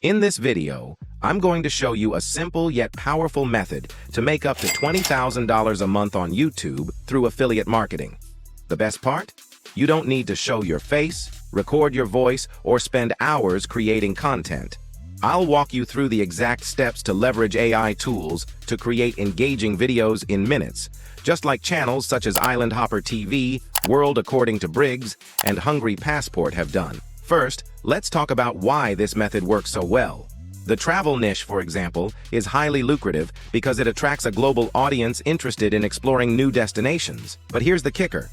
In this video, I'm going to show you a simple yet powerful method to make up to $20,000 a month on YouTube through affiliate marketing. The best part? You don't need to show your face, record your voice, or spend hours creating content. I'll walk you through the exact steps to leverage AI tools to create engaging videos in minutes, just like channels such as Island Hopper TV, World According to Briggs, and Hungry Passport have done. First, let's talk about why this method works so well. The travel niche, for example, is highly lucrative because it attracts a global audience interested in exploring new destinations. But here's the kicker.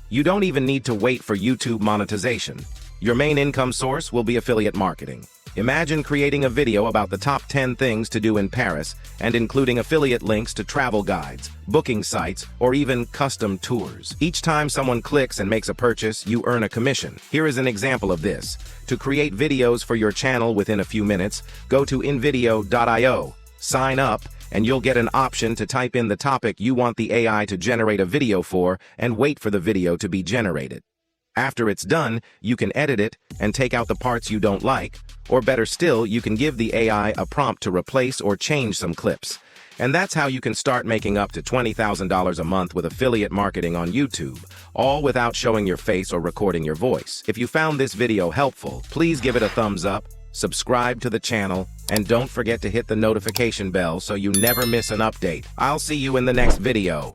You don't even need to wait for YouTube monetization. Your main income source will be affiliate marketing. Imagine creating a video about the top 10 things to do in Paris and including affiliate links to travel guides, booking sites, or even custom tours. Each time someone clicks and makes a purchase, you earn a commission. Here is an example of this. To create videos for your channel within a few minutes, go to invideo.io, sign up, and you'll get an option to type in the topic you want the AI to generate a video for and wait for the video to be generated. After it's done, you can edit it and take out the parts you don't like, or better still, you can give the AI a prompt to replace or change some clips. And that's how you can start making up to $20,000 a month with affiliate marketing on YouTube, all without showing your face or recording your voice. If you found this video helpful, please give it a thumbs up, subscribe to the channel, and don't forget to hit the notification bell so you never miss an update. I'll see you in the next video.